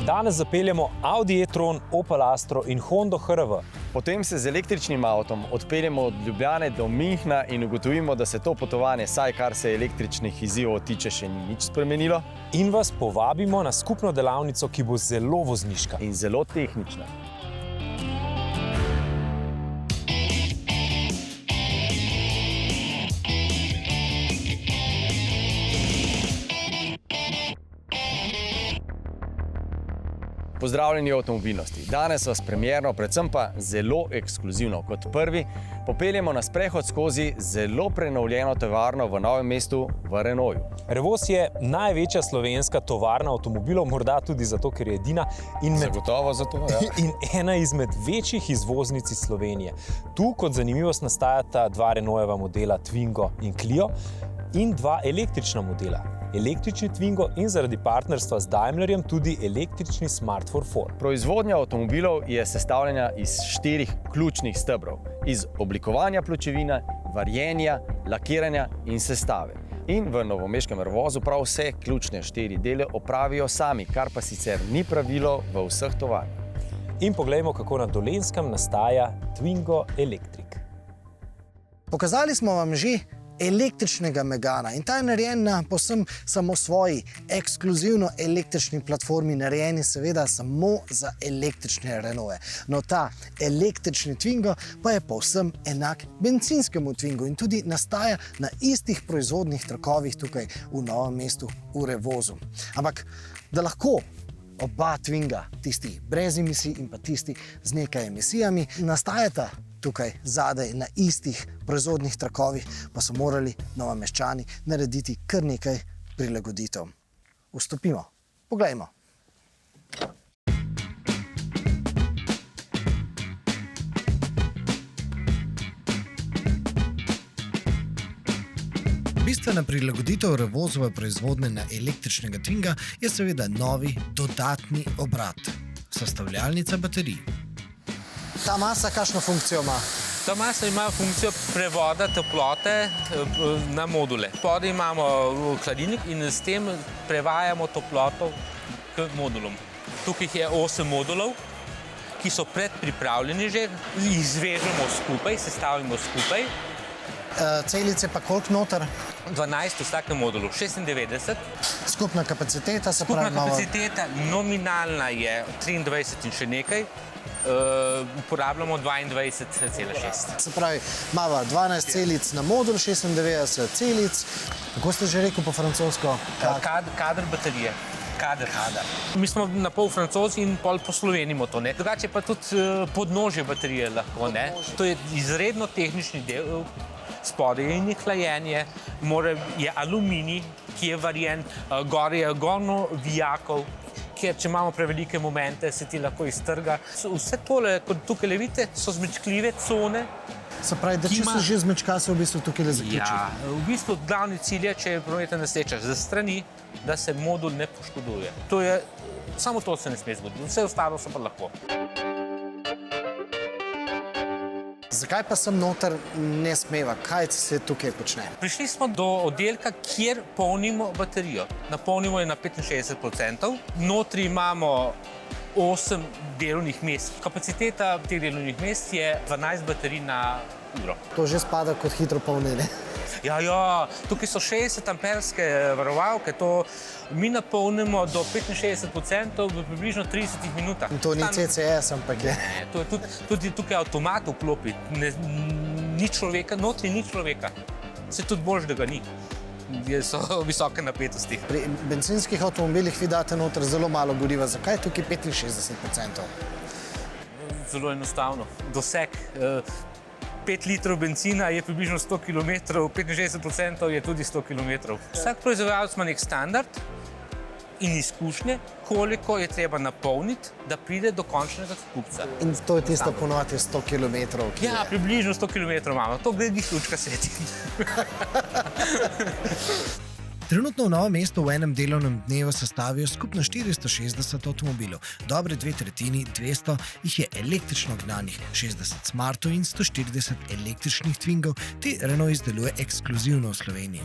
Danes zapeljemo Audi e-tron, Opel Astra in Hondo HR-V. Potem se z električnim avtom odpeljemo od Ljubljane do Münchna in ugotovimo, da se to potovanje, saj kar se električnih izzivov tiče, še ni nič spremenilo. In vas povabimo na skupno delavnico, ki bo zelo vozniška. In zelo tehnična. Pozdravljeni v avtomobilnosti. Danes vas premierno, predvsem pa zelo ekskluzivno. Kot prvi popeljemo na sprehod skozi zelo prenovljeno tovarno v Novem mestu v Renaultu. Revoz je največja slovenska tovarna avtomobilov, morda tudi zato, ker je edina Zagotovo zato, ja. in ena izmed večjih izvoznic iz Slovenije. Tu kot zanimivost nastajata dva Renaultova modela Twingo in Clio in dva električna modela. Električni Twingo in zaradi partnerstva z Daimlerjem tudi električni Smart 4. Proizvodnja avtomobilov je sestavljena iz 4 ključnih stebrov. Iz oblikovanja pločevine, varjenja, lakiranja in sestave. In v novomeškem Revozu prav vse ključne 4 dele opravijo sami, kar pa sicer ni pravilo v vseh tovarnah. In poglejmo, kako na Dolenjskem nastaja Twingo Electric. Pokazali smo vam že električnega Megana in ta je narejen na povsem samosvoji, ekskluzivno električni platformi, narejeni seveda samo za električne Renaulte. No, ta električni Twingo pa je povsem enak bencinskemu Twingu in tudi nastaja na istih proizvodnih trakovih tukaj v Novem mestu v Revozu. Ampak da lahko oba Twinga, tisti brez emisij in pa tisti z nekaj emisijami, nastajata tukaj zadaj na istih proizvodnih trakovih, pa so morali Novomeščani narediti kar nekaj prilagoditev. Vstopimo, poglejmo. Bistvena prilagoditev Revozove proizvodnje na električnega Twinga je seveda novi dodatni obrat, sestavljalnica baterij. Ta masa kakšno funkcijo ima? Ta masa ima funkcijo prevoda toplote na module. Spodaj imamo hladilnik in s tem prevajamo toploto k modulom. Tukaj je 8 modulov, ki so predpripravljeni že, izvežemo skupaj, sestavimo skupaj. Celice pa koliko noter? 12 v vsakem modulu, 96. Skupna kapaciteta, se Skupna pravi malo... kapaciteta nominalna je 23 in še nekaj. Uporabljamo 22,6. Se pravi, imamo 12 celic na modul, 96 celic. Kako ste že rekel po francosko? Kader baterije. Kader. Mi smo na pol Francozi in pol poslovenimo to. Ne? Drugače pa tudi podnožje baterije lahko. Ne? To je izredno tehnični del. Spodaj je hlajenje, je aluminij, ki je varjen, gor je ogromno vijakov, ker če imamo prevelike momente, se ti lahko iztrga. Vse tole, kot tukaj vidite, so zmečkljive cone. Se pravi, da če se že zmečka, se v bistvu tukaj zaključi. Ja, v bistvu glavni cilj je, če je prometna nesreča z strani, da se modul ne poškoduje. Samo to se ne sme zgoditi, vse ostalo se pa lahko. Zakaj pa sem noter ne smeva? Kaj se tukaj počne? Prišli smo do oddelka, kjer polnimo baterijo. Napolnimo je na 65%. Notri imamo 8 delovnih mest. Kapaciteta teh delovnih mest je 12 baterij na uro. To že spada kot hitro polnjenje. Ja, tukaj so 60-amperske varovalke, to mi napolnimo do 65% v približno 30 minutah. In to ni CCS, ampak je. To je tudi tukaj avtomat vklopi, ni človeka, notri ni človeka. Se tudi boljše, da ga ni. So visoke napetosti. Pri bencinskih avtomobilih vi date noter zelo malo goriva. Zakaj tukaj 65%? Zelo enostavno. Doseg 5 litrov benzina je približno 100 km, 65% je tudi 100 km. Vsak proizvajalec ima nek standard in izkušnje, koliko je treba napolniti, da pride do končnega kupca. In to je tista ponovati 100 km, ki je... Ja, približno 100 km imamo. To gre njih lučka sveti. Trenutno v Novem mestu v enem delovnem dnevu sestavijo skupno 460 avtomobilov. Dobre 2/3, 200 jih je električno gnanih, 60 Smartov in 140 električnih Twingov, te Renault izdeluje ekskluzivno v Sloveniji.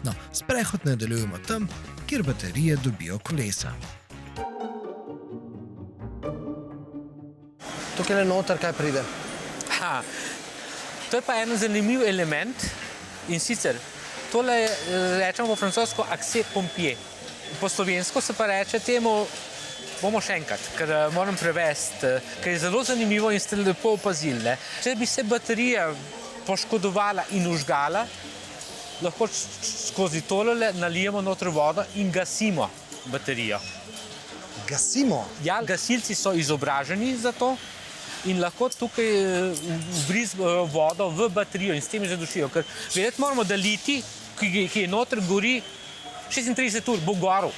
No, sprehod nadaljujemo tam, kjer baterije dobijo kolesa. tukaj le noter, kaj pride? Ha, to je pa en zanimiv element in sicer tole rečemo po francosko accès pompier. Po slovensko se pa reče temu, bomo še enkrat, ker moram prevesti, ker je zelo zanimivo in ste lepo opazili. Ne? Če bi se baterija poškodovala in užgala, lahko skozi tole nalijemo noter vodo in gasimo baterijo. Gasimo? Ja, gasilci so izobraženi za to in lahko tukaj vbrizgajo vodo v baterijo in s tem zadušijo. Ker vedeti moramo, da litij, ki je noter, gori 36 ur, bo gorel.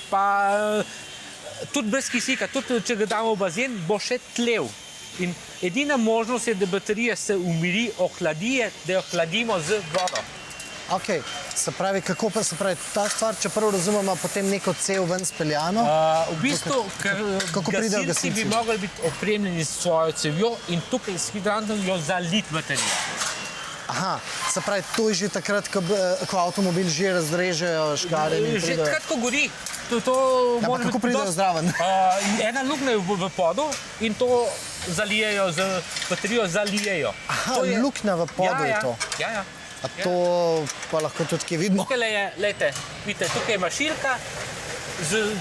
Pa tudi brez kisika, tudi če ga damo v bazen, bo še tlel. In edina možnost je, da baterija se umiri, ohladi, da jo hladimo z vodo. Ok, se pravi, kako pa se pravi ta stvar, čeprav razumemo, potem neko cev ven speljano? V bistvu, ker gasilci bi mogli biti opremljeni s svojo cevjo in tukaj s hidrantom jo zaliti baterijo. Aha, se pravi, to je že takrat, ko avtomobil že razrežejo škare in Že takrat, ko gori. Ja, pa kako pridejo zraven? Ena luknja je v podu in to zalijejo z baterijo, zalijejo. Aha, luknja v podu je to. Ja. A to pa lahko tudi kje vidimo? Tukaj je, lejte, vidite, tukaj je mašilka,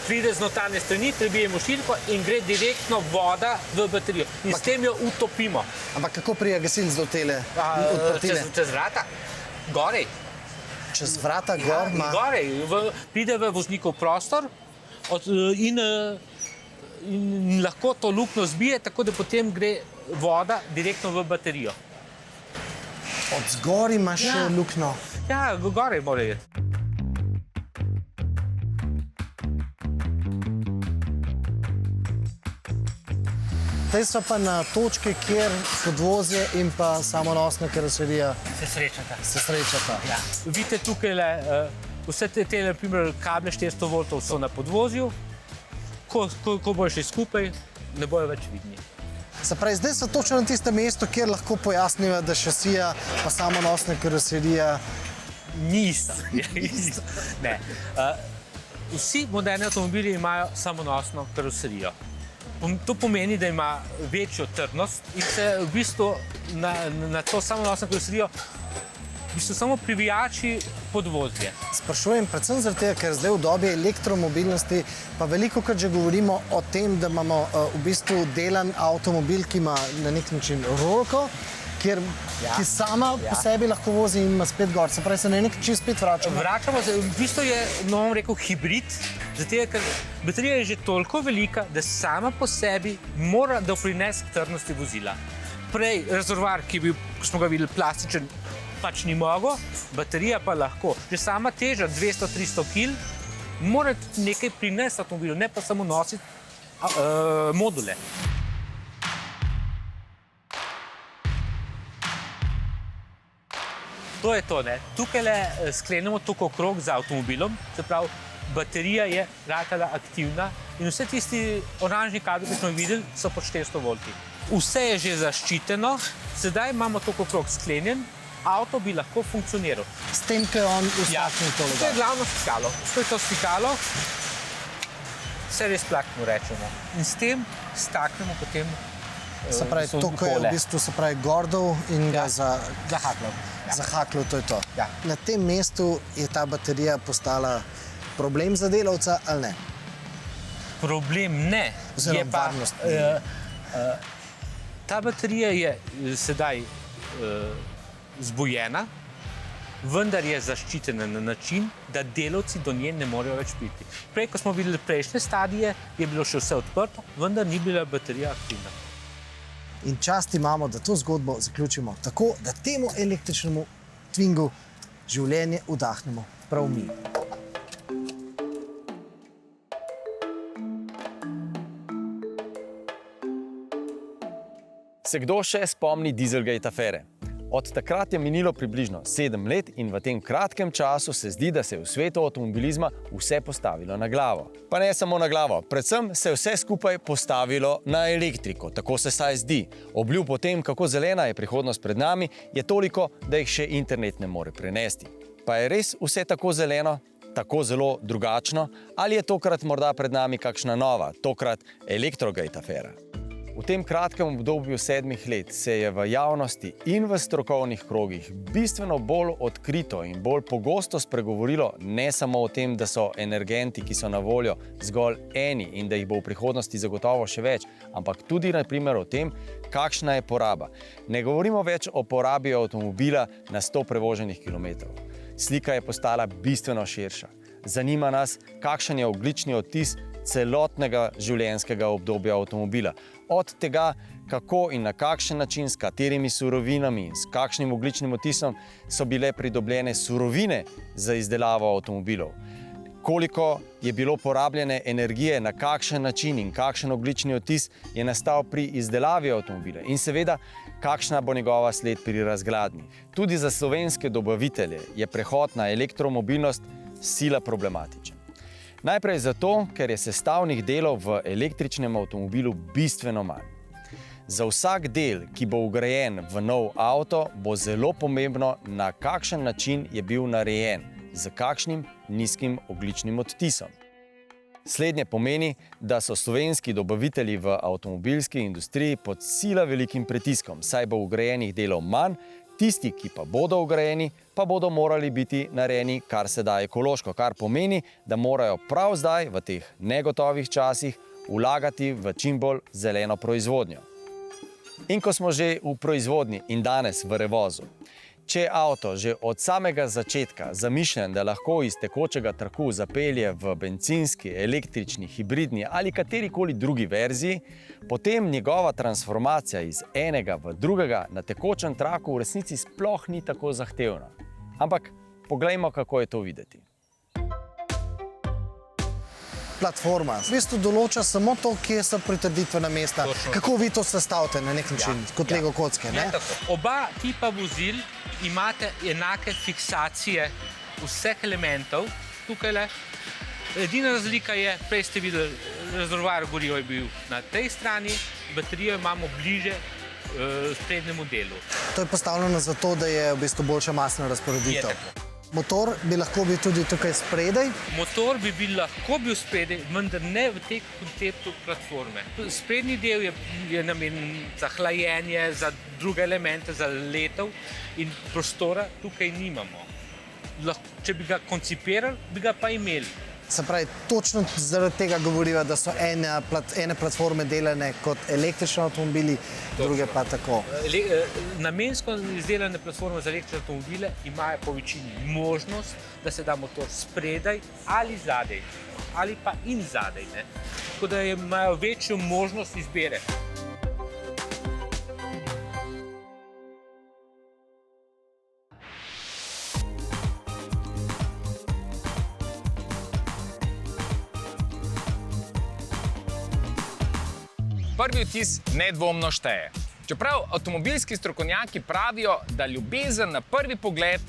pride z notranje strani, prebijemo šilko in gre direktno voda v baterijo. In s tem jo utopimo. Ampak kako pride gasilec do tele odprtine? Čez vrata, gorej. Čez vrata gor? Gorej, pride v voznikov prostor in lahko to luknjo zbije, tako da potem gre voda direktno v baterijo. Od zgori imaš še luknjo? Ja, gorej mora iti. Zdaj so pa na točki, kjer podvozje in pa samonosna karoserija Se srečata. Ja. Vidite tukaj, vse te naprimer, kable 400 voltov so na podvozju. Ko bojo šli skupaj, ne bojo več vidni. Se pravi, zdaj so točno na tistem mestu, kjer lahko pojasniva, da šasija pa samonosna karoserija ni ista. Ne. Vsi moderni avtomobili imajo samonosno karoserijo. To pomeni, da ima večjo trdnost in se v bistvu na to samonosno karoserijo samo privijači podvozje. Sprašujem predvsem zaradi tega, ker zdaj v dobi elektromobilnosti pa velikokrat že govorimo o tem, da imamo v bistvu delan avtomobil, ki ima na nek način rolko, ki sama po sebi lahko vozi in ima spet gor. Se pravi, se na nek način spet vračamo. Vračamo se, v bistvu je, no bom rekel, hibrid, zato ker baterija je že toliko velika, da sama po sebi mora doprinesti k trdnosti vozila. Prej rezervoar, ki je bil, ko smo ga videli, plastičen, pač ni mogel, baterija pa lahko. Že sama teža 200-300 kg mora nekaj prinesti avtomobilu, ne pa samo nositi module. To je to, ne. Tukaj sklenemo tukaj okrog za avtomobilom, se pravi, baterija je ratala aktivna in vse tisti oranžni kabli, ki smo jih videli, so pod 400 volti. Vse je že zaščiteno, sedaj imamo tukaj okrog sklenjen, avto bi lahko funkcioniral. S tem, ko je on ustaknil tole. To je glavno stikalo. To je to stikalo, series plug mu rečemo. In s tem staknemo potem Se pravi, to, ko je v bistvu gordov in ga zahaklal. Zahaklal, to je to. Ja. Na tem mestu je ta baterija postala problem za delavca ali ne? Problem ne. Oziroma varnost. Ta baterija je sedaj zbujena, vendar je zaščitena na način, da delavci do nje ne morejo več priti. Prej, ko smo videli prejšnje stadije, je bilo še vse odprto, vendar ni bila baterija aktivna. In čast imamo, da to zgodbo zaključimo tako, da temu električnemu Twingu življenje vdahnemo prav mi. Se kdo še spomni Dieselgate afere? Od takrat je minilo približno 7 let in v tem kratkem času se zdi, da se je v svetu avtomobilizma vse postavilo na glavo. Pa ne samo na glavo, predvsem se je vse skupaj postavilo na elektriko, tako se saj zdi. Obljub o tem, kako zelena je prihodnost pred nami, je toliko, da jih še internet ne more prenesti. Pa je res vse tako zeleno, tako zelo drugačno, ali je tokrat morda pred nami kakšna nova, tokrat Electrogate afera? V tem kratkem obdobju 7 let se je v javnosti in v strokovnih krogih bistveno bolj odkrito in bolj pogosto spregovorilo ne samo o tem, da so energenti, ki so na voljo, zgolj eni in da jih bo v prihodnosti zagotovo še več, ampak tudi na primer o tem, kakšna je poraba. Ne govorimo več o porabi avtomobila na 100 prevoženih kilometrov. Slika je postala bistveno širša. Zanima nas, kakšen je ogljični odtis celotnega življenjskega obdobja avtomobila. Od tega, kako in na kakšen način, s katerimi surovinami in s kakšnim ogljičnim odtisom so bile pridobljene surovine za izdelavo avtomobilov. Koliko je bilo porabljene energije, na kakšen način in kakšen ogljični odtis je nastal pri izdelavi avtomobila. In seveda, kakšna bo njegova sled pri razgradnji. Tudi za slovenske dobavitelje je prehod na elektromobilnost sila problematičen. Najprej zato, ker je sestavnih delov v električnem avtomobilu bistveno manj. Za vsak del, ki bo vgrajen v nov avto, bo zelo pomembno, na kakšen način je bil narejen, z kakšnim nizkim ogljičnim odtisom. Slednje pomeni, da so slovenski dobavitelji v avtomobilski industriji pod sila velikim pritiskom, saj bo vgrajenih delov manj, tisti, ki pa bodo vgrajeni, pa bodo morali biti narejeni kar se da ekološko, kar pomeni, da morajo prav zdaj, v teh negotovih časih, vlagati v čim bolj zeleno proizvodnjo. In ko smo že v proizvodnji in danes v revozu, če je avto že od samega začetka zamišljen, da lahko iz tekočega traku zapelje v bencinski, električni, hibridni ali katerikoli drugi verziji, potem njegova transformacija iz enega v drugega na tekočem traku v resnici sploh ni tako zahtevna. Ampak poglejmo, kako je to videti. Platforma v bistvu določa samo to, kje so pritrditvena mesta. Točno. Kako vi to sestavite na nek način, kot Lego kocke, ne? Oba tipa vozil imate enake fiksacije vseh elementov tukajle. Edina razlika je, prej ste videli, rezervoar goriva je bil na tej strani, baterijo imamo bliže sprednjemu delu. To je postavljeno zato, da je v bistvu boljša masna razporeditev. Je tako. Motor bi lahko bil tudi tukaj spredaj. Motor bi lahko bil spredaj, vendar ne v tem konceptu platforme. Sprednji del je namenjen za hlajenje, za druge elemente, za letov in prostora tukaj nimamo. Če bi ga koncipirali, bi ga pa imeli. Se pravi, točno zaradi tega govoriva, da so ene platforme delane kot električni avtomobili, druge pa tako. Namensko izdelane platforme za električne avtomobile imajo po večini možnost, da se da motor spredaj ali zadaj, ali pa in zadaj, ne? Tako da imajo večjo možnost izbire. Prvi vtis nedvomno šteje. Čeprav avtomobilski strokovnjaki pravijo, da ljubezen na prvi pogled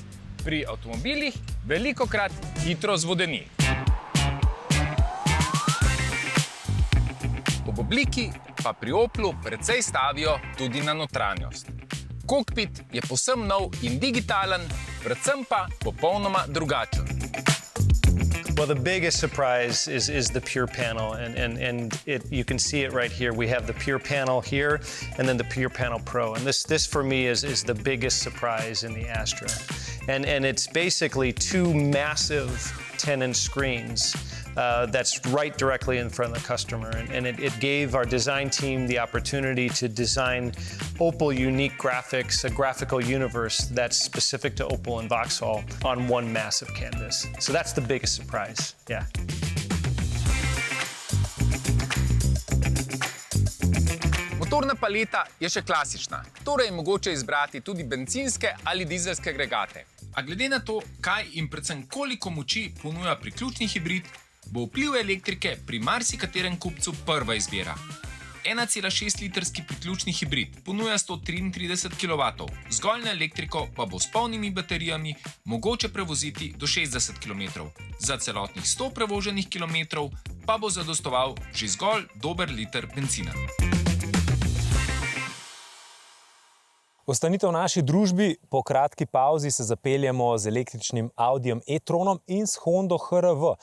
pri avtomobilih velikokrat hitro zvodeni. Ob obliki pa pri Oplu precej stavijo tudi na notranjost. Kokpit je povsem nov in digitalen, predvsem pa popolnoma drugačen. Well, the biggest surprise is the Pure Panel, and you can see it right here. We have the Pure Panel here, and then the Pure Panel Pro, and this for me is the biggest surprise in the Astra, and it's basically two massive 10-inch screens that's right directly in front of the customer, and it gave our design team the opportunity to design Opel unique graphics, a graphical universe that's specific to Opel and Vauxhall on one massive canvas. So that's the biggest surprise, yeah. Motorna paleta je še klasična, torej je mogoče izbrati tudi bencinske ali dizelske agregate. A glede na to, kaj in predvsem koliko moči ponuja priključni hibrid, bo vpliv elektrike pri marsikaterem kupcu prva izbira. 1,6-litrski priključni hibrid ponuja 133 kW, zgolj na elektriko pa bo s polnimi baterijami mogoče prevoziti do 60 km. Za celotnih 100 prevoženih kilometrov pa bo zadostoval že zgolj dober liter bencina. Ostanite v naši družbi, po kratki pauzi se zapeljemo z električnim Audijem e-tronom in s Hondo HR-V.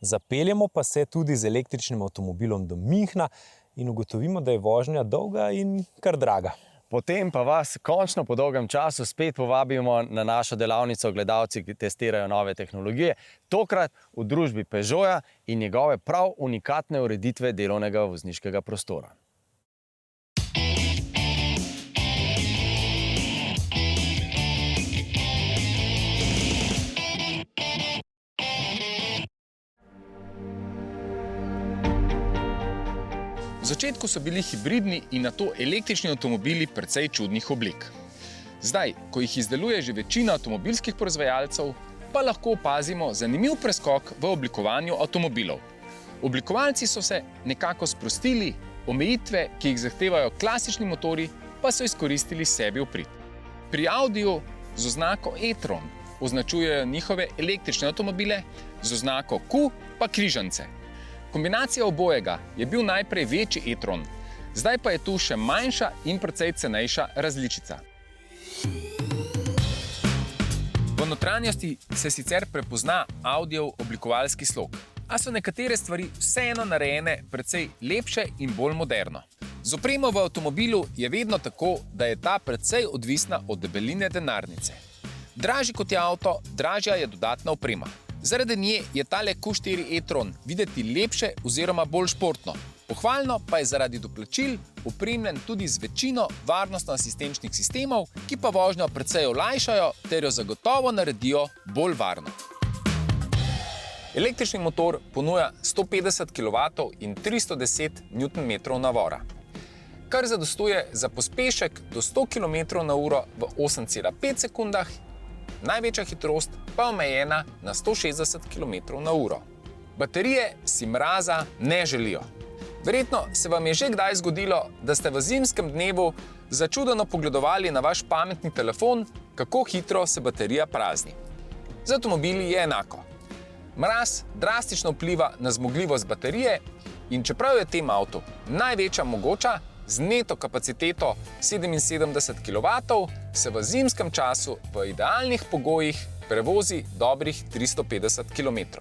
Zapeljemo pa se tudi z električnim avtomobilom do Münchna in ugotovimo, da je vožnja dolga in kar draga. Potem pa vas končno po dolgem času spet povabimo na našo delavnico gledalci, ki testirajo nove tehnologije, tokrat v družbi Peugeota in njegove prav unikatne ureditve delovnega vozniškega prostora. V začetku so bili hibridni in nato električni avtomobili precej čudnih oblik. Zdaj, ko jih izdeluje že večina avtomobilskih proizvajalcev, pa lahko opazimo zanimiv preskok v oblikovanju avtomobilov. Oblikovalci so se nekako sprostili, omejitve, ki jih zahtevajo klasični motorji, pa so izkoristili sebi v prid. Pri Audiju z oznako e-tron označujejo njihove električne avtomobile, z oznako Q pa križance. Kombinacija obojega je bil najprej večji e-tron, zdaj pa je tu še manjša in precej cenejša različica. V notranjosti se sicer prepozna Audijev oblikovalski slog, a so nekatere stvari vseeno narejene precej lepše in bolj moderno. Z opremo v avtomobilu je vedno tako, da je ta precej odvisna od debeline denarnice. Dražji kot je avto, dražja je dodatna oprema. Zaradi nje je tale Q4 e-tron videti lepše oziroma bolj športno. Pohvalno pa je zaradi doplačil opremljen tudi z večino varnostno-asistenčnih sistemov, ki pa vožnjo precej olajšajo ter jo zagotovo naredijo bolj varno. Električni motor ponuja 150 kW in 310 Nm navora, kar zadostuje za pospešek do 100 km/h v 8,5 sekundah, največja hitrost pa omejena na 160 km/h. Baterije si mraza ne želijo. Verjetno se vam je že kdaj zgodilo, da ste v zimskem dnevu začudeno pogledovali na vaš pametni telefon, kako hitro se baterija prazni. Z avtomobili je enako. Mraz drastično vpliva na zmogljivost baterije in čeprav je tem avtu največja mogoča, z neto kapaciteto 77 kW, se v zimskem času v idealnih pogojih prevozi dobrih 350 km.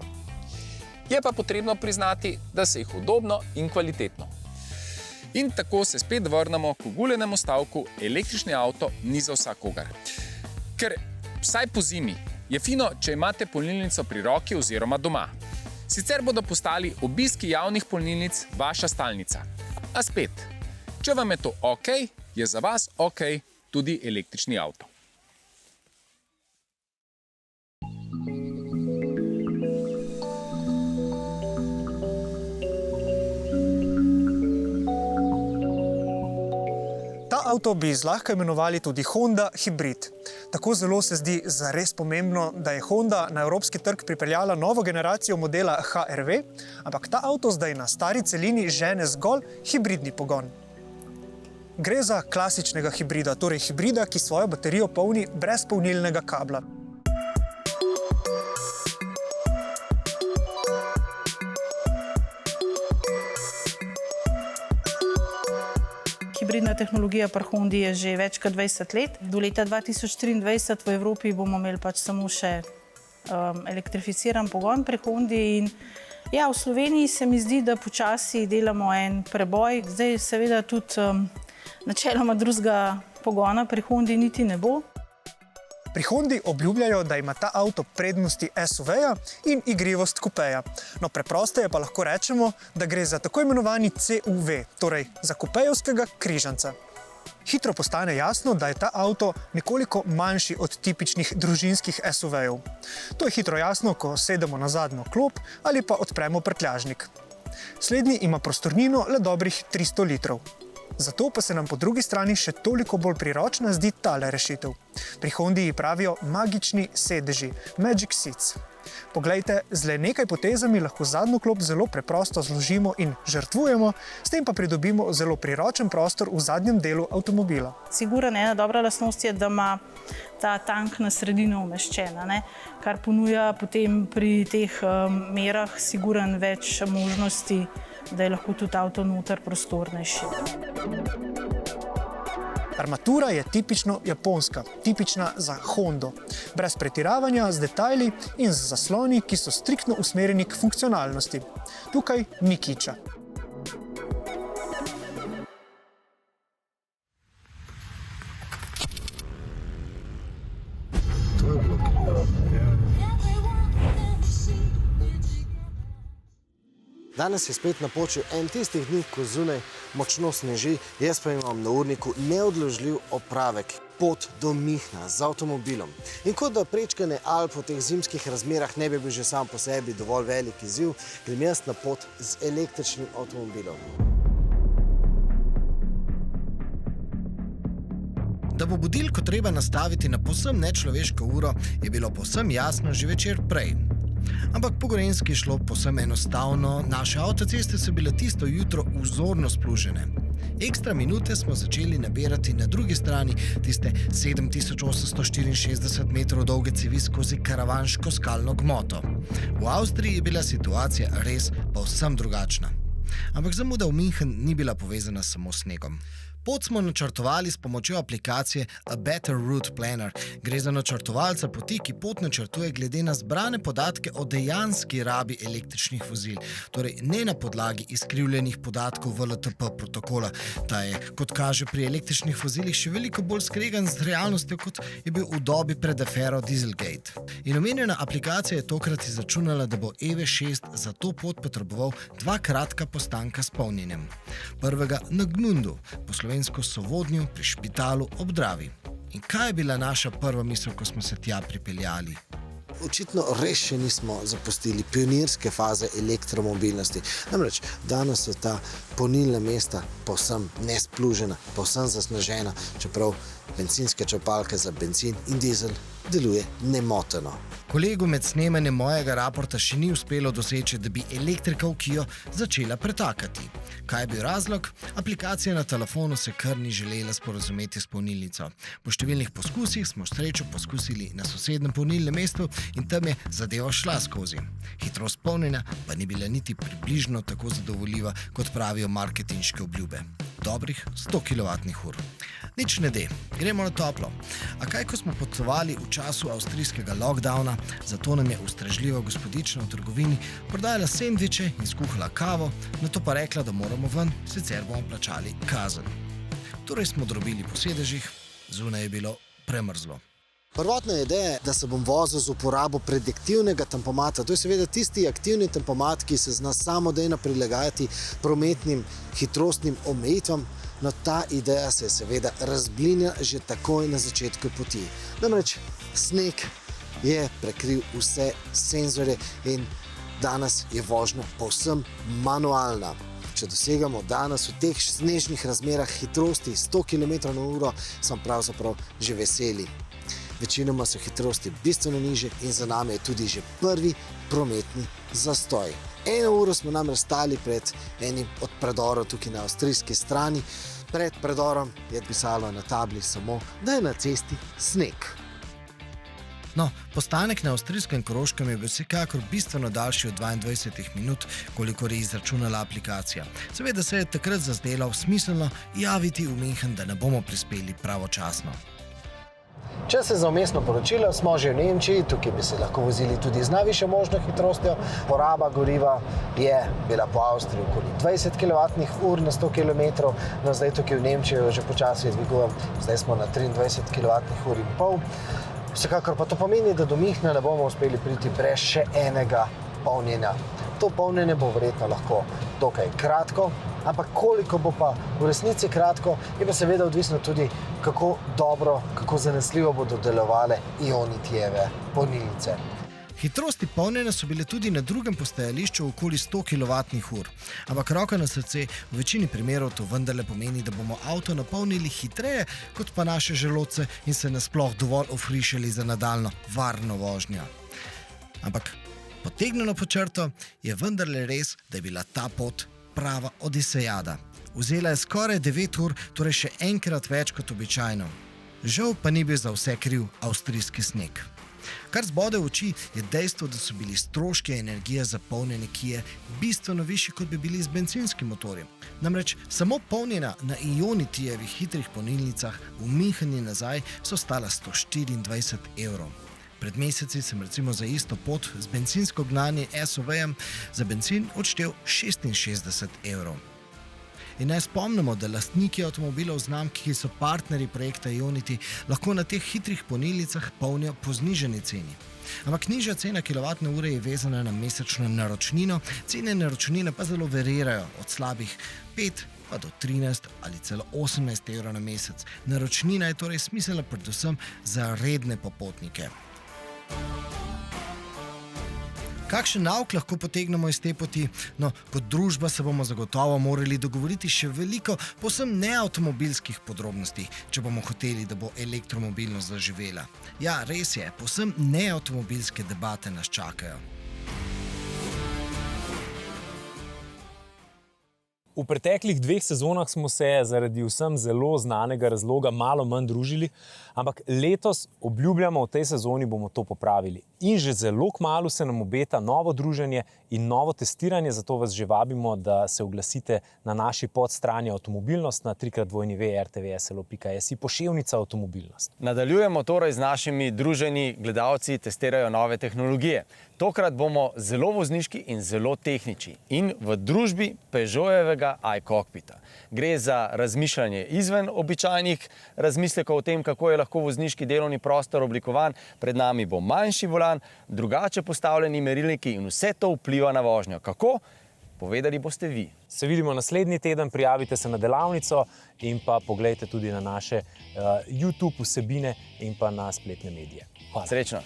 Je pa potrebno priznati, da se jih udobno in kvalitetno. In tako se spet vrnemo k oguljenemu stavku: električni avto ni za vsakogar. Ker vsaj po zimi je fino, če imate polnilnico pri roki oziroma doma. Sicer bodo postali obiski javnih polnilnic vaša stalnica. A spet, če vam je to ok, je za vas ok tudi električni avto. Ta avto bi zlahka imenovali tudi Honda hibrid. Tako zelo se zdi zares pomembno, da je Honda na evropski trg pripeljala novo generacijo modela HR-V, ampak ta avto zdaj na stari celini žene zgolj hibridni pogon. Gre za klasičnega hibrida, torej hibrida, ki svojo baterijo polni brez polnilnega kabla. Hibridna tehnologija pri Hondi je že več kot 20 let. Do leta 2023 v Evropi bomo imeli pač samo še elektrificiran pogon pri Hondi. In ja, v Sloveniji se mi zdi, da počasi delamo en preboj. Zdaj seveda tudi načeloma drugega pogona pri Hondi niti ne bo. Pri Hondi obljubljajo, da ima ta avto prednosti SUV-ja in igrivost kupeja. No, preprosteje pa lahko rečemo, da gre za tako imenovani CUV, torej za kupejevskega križanca. Hitro postane jasno, da je ta avto nekoliko manjši od tipičnih družinskih SUV-jev. To je hitro jasno, ko sedemo na zadnjo klop ali pa odpremo prtljažnik. Slednji ima prostornino le dobrih 300 litrov. Zato pa se nam po drugi strani še toliko bolj priročna zdi tale rešitev. Pri Hondi ji pravijo magični sedeži, magic seats. Poglejte, z le nekaj potezami lahko zadnjo klop zelo preprosto zložimo in žrtvujemo, s tem pa pridobimo zelo priročen prostor v zadnjem delu avtomobila. Sigurno ena dobra lastnost je, da ima ta tank na sredino umeščena, kar ponuja potem pri teh merah sigurno več možnosti, da je lahko tudi avto noter prostornejši. Armatura je tipično japonska, tipična za Hondo, brez pretiravanja, z detajli in z zasloni, ki so striktno usmerjeni k funkcionalnosti. Tukaj ni kiča. Danes je spet napočil en tistih dni, ko zunaj močno sneži, jaz pa imam na urniku neodložljiv opravek, pot do Münchna z avtomobilom. In kot da prečkanje Alp v teh zimskih razmerah ne bi bil že sam po sebi dovolj velik izziv, grem jaz na pot z električnim avtomobilom. Da bo budilko treba nastaviti na povsem nečloveško uro, je bilo povsem jasno že večer prej. Ampak po Gorenjski je šlo povsem enostavno, naše avtoceste so bile tisto jutro vzorno splužene. Ekstra minute smo začeli nabirati na drugi strani tiste 7864 metrov dolge cevi skozi karavanško skalno gmoto. V Avstriji je bila situacija res povsem drugačna. Ampak zamuda v München ni bila povezana samo s snegom. Pot smo načrtovali s pomočjo aplikacije A Better Route Planner. Gre za načrtovalca poti, ki pot načrtuje glede na zbrane podatke o dejanski rabi električnih vozil, torej ne na podlagi izkrivljenih podatkov VLTP protokola. Ta je, kot kaže pri električnih vozilih, še veliko bolj skregan z realnostjo, kot je bil v dobi pred afero Dieselgate. In omenjena aplikacija je tokrat izračunala, da bo EV6 za to pot potreboval 2 kratka postanka s polnjenjem. Prvega na Gmundu, po slovensko Sovodnju pri Špitalu ob Dravi. In kaj je bila naša prva misel, ko smo se tja pripeljali? Očitno res še nismo zapustili pionirske faze elektromobilnosti. Namreč danes so ta polnilna mesta povsem nesplužena, povsem zasnežena, čeprav bencinske črpalke za bencin in dizel deluje nemoteno. Kolegu med snemanjem mojega raporta še ni uspelo doseči, da bi elektrika v Kio začela pretakati. Kaj je bil razlog? Aplikacija na telefonu se kar ni želela sporazumeti s polnilnico. Po številnih poskusih smo srečo poskusili na sosednjem polnilnem mestu in tam je zadeva šla skozi. Hitrost polnjenja pa ni bila niti približno tako zadovoljiva, kot pravijo marketinške obljube. Dobrih 100 kWh. Nič ne de, gremo na toplo. A kaj, ko smo potovali v času avstrijskega lockdowna, zato nam je ustrežljiva gospodična v trgovini prodajala sendviče in skuhala kavo, nato pa rekla, da moramo ven, sicer bomo plačali kazen. Torej smo drobili po sedežih, zunaj je bilo premrzlo. Prvotna ideja je, da se bom vozil z uporabo prediktivnega tempomata. To je seveda tisti aktivni tempomat, ki se zna samodejno prilagajati prometnim hitrostnim omejitvam. No, ta ideja se je seveda razblinila že takoj na začetku poti. Namreč sneg je prekril vse senzorje in danes je vožnja povsem manualna. Če dosegamo danes v teh snežnih razmerah hitrosti 100 km/h, smo pravzaprav že veseli. Večinoma so hitrosti bistveno nižje in za nami je tudi že prvi prometni zastoj. 1 uro smo namreč stali pred enim od predorov tukaj na avstrijski strani. Pred predorom je pisalo na tabli samo, da je na cesti sneg. No, postanek na avstrijskem Koroškem je bil vsekakor bistveno daljši od 22 minut, kolikor je izračunala aplikacija. Seveda se je takrat zazdelo smiselno javiti v München, da ne bomo prispeli pravočasno. Čas je za vmesno poročilo, smo že v Nemčiji, tukaj bi se lahko vozili tudi z najvišjo možno hitrostjo. Poraba goriva je bila po Avstriji okoli 20 kWh na 100 km, no zdaj tukaj v Nemčiji že počasi dvigujem, zdaj smo na 23 kWh in pol. Vsekakor pa to pomeni, da do Münchna ne bomo uspeli priti brez še enega polnjenja. To polnjenje bo verjetno lahko dokaj kratko, ampak koliko bo pa v resnici kratko, je pa seveda odvisno tudi, kako dobro, kako zanesljivo bodo delovale Ionitijeve polnilnice. Hitrosti polnjenja so bile tudi na drugem postajališču okoli 100 kWh, ampak roka na srce, v večini primerov to vendarle pomeni, da bomo avto napolnili hitreje kot pa naše želodce in se nasploh dovolj ofrišali za nadaljno varno vožnjo. Ampak potegnjeno pod črto je vendarle res, da je bila ta pot prava odisejada. Vzela je skoraj 9 ur, torej še enkrat več kot običajno. Žal pa ni bil za vse kriv avstrijski sneg. Kar zbode v oči je dejstvo, da so bili stroški energije za polnjenje Kie bistveno višji, kot bi bili z benzinskim motorjem. Namreč samo polnjenja na Ionitijevih hitrih polnilnicah v München in nazaj so stala 124 evrov. Pred meseci sem recimo za isto pot z bencinsko gnanje SUV-jem za bencin odštel 66 evrov. In naj spomnimo, da lastniki avtomobilov znamk, ki so partnerji projekta Ionity, lahko na teh hitrih polnilnicah polnijo po znižani ceni. Ampak nižja cena kilovatne ure je vezana na mesečno naročnino, cene naročnine pa zelo variirajo od slabih 5 pa do 13 ali celo 18 evrov na mesec. Naročnina je torej smiselna predvsem za redne popotnike. Kakšen nauk lahko potegnemo iz te poti? No, kot družba se bomo zagotovo morali dogovoriti še veliko povsem neavtomobilskih podrobnosti, če bomo hoteli, da bo elektromobilnost zaživela. Ja, res je, povsem neavtomobilske debate nas čakajo. V preteklih 2 sezonah smo se zaradi vsem zelo znanega razloga malo manj družili, ampak letos obljubljamo, v tej sezoni bomo to popravili. In že zelo kmalu se nam obeta novo druženje in novo testiranje, zato vas že vabimo, da se oglasite na naši podstrani Avtomobilnost na www.rtvslo.si poševnica Avtomobilnost. Nadaljujemo torej z našimi druženji, gledalci testirajo nove tehnologije. Tokrat bomo zelo vozniški in zelo tehnični in v družbi Peugeotovega iCockpita. Gre za razmišljanje izven običajnih razmislekov o tem, kako je lahko vozniški delovni prostor oblikovan. Pred nami bo manjši volan, drugače postavljeni merilniki in vse to vpliva na vožnjo. Kako? Povedali boste vi. Se vidimo naslednji teden, prijavite se na delavnico in pa poglejte tudi na naše YouTube vsebine in pa na spletne medije. Hvala. Srečno!